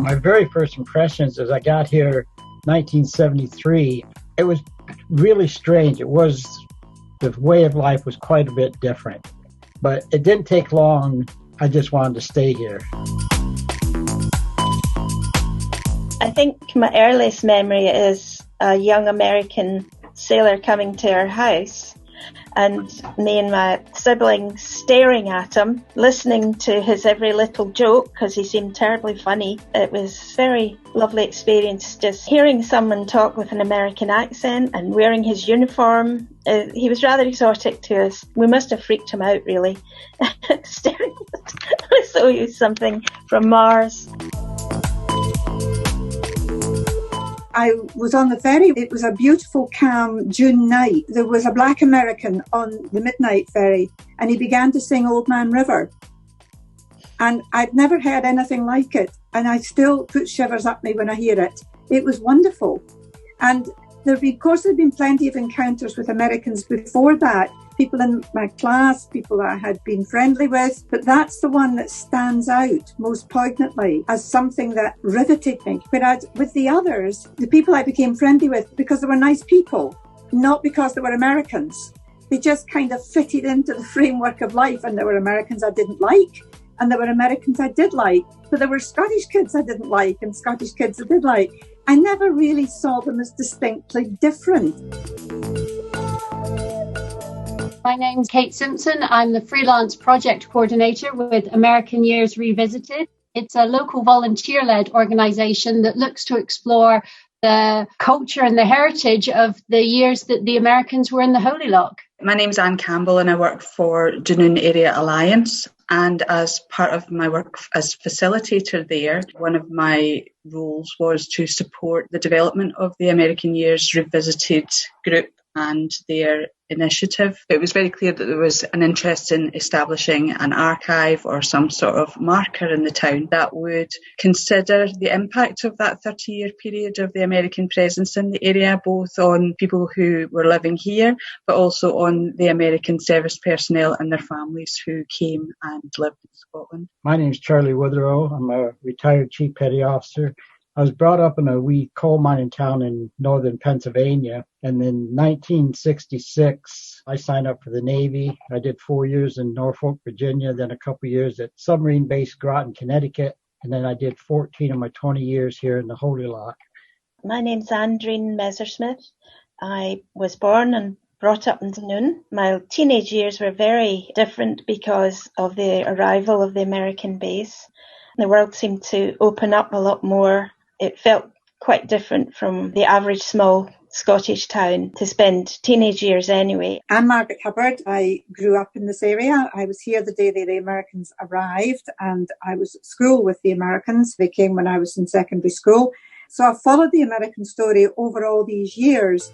My very first impressions as I got here 1973, it was really strange. The way of life was quite a bit different. But it didn't take long. I just wanted to stay here. I think my earliest memory is a young American sailor coming to our house and me and my siblings staring at him, listening to his every little joke because he seemed terribly funny. It was a very lovely experience just hearing someone talk with an American accent and wearing his uniform. He was rather exotic to us. We must have freaked him out, really. Staring at so he was something from Mars. I was on the ferry. It was a beautiful, calm June night. There was a black American on the midnight ferry and he began to sing Old Man River. And I'd never heard anything like it. And I still put shivers up me when I hear it. It was wonderful. And there'd been plenty of encounters with Americans before that. People in my class, people that I had been friendly with, but that's the one that stands out most poignantly as something that riveted me. Whereas with the others, the people I became friendly with because they were nice people, not because they were Americans. They just kind of fitted into the framework of life, and there were Americans I didn't like, and there were Americans I did like, but there were Scottish kids I didn't like and Scottish kids I did like. I never really saw them as distinctly different. My name's Kate Simpson. I'm the freelance project coordinator with American Years Revisited. It's a local volunteer-led organisation that looks to explore the culture and the heritage of the years that the Americans were in the Holy Loch. My name's Anne Campbell and I work for Dunoon Area Alliance. And as part of my work as facilitator there, one of my roles was to support the development of the American Years Revisited group and their initiative. It was very clear that there was an interest in establishing an archive or some sort of marker in the town that would consider the impact of that 30-year period of the American presence in the area, both on people who were living here, but also on the American service personnel and their families who came and lived in Scotland. My name's Charlie Witherow. I'm a retired Chief Petty Officer. I was brought up in a wee coal mining town in northern Pennsylvania, and in 1966, I signed up for the Navy. I did 4 years in Norfolk, Virginia, then a couple years at submarine base Groton, Connecticut, and then I did 14 of my 20 years here in the Holy Loch. My name's Andrene Messersmith. I was born and brought up in Dunoon. My teenage years were very different because of the arrival of the American base. The world seemed to open up a lot more. It felt quite different from the average small Scottish town to spend teenage years anyway. I'm Margaret Hubbard. I grew up in this area. I was here the day the Americans arrived, and I was at school with the Americans. They came when I was in secondary school. So I followed the American story over all these years.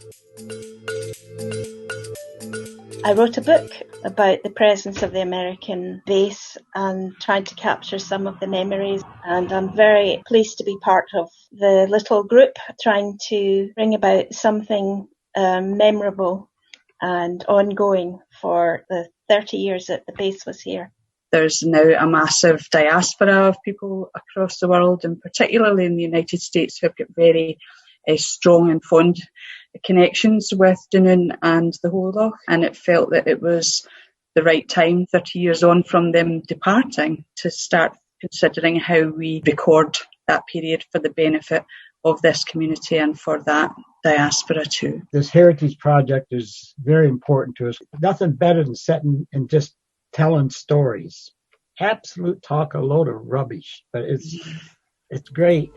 I wrote a book about the presence of the American base and tried to capture some of the memories. And I'm very pleased to be part of the little group trying to bring about something memorable and ongoing for the 30 years that the base was here. There's now a massive diaspora of people across the world, and particularly in the United States, who have got very strong and fond connections with Dunoon and the Holy Loch, and it felt that it was the right time, 30 years on from them departing, to start considering how we record that period for the benefit of this community and for that diaspora too. This heritage project is very important to us. Nothing better than sitting and just telling stories. Absolute talk a load of rubbish, but it's great.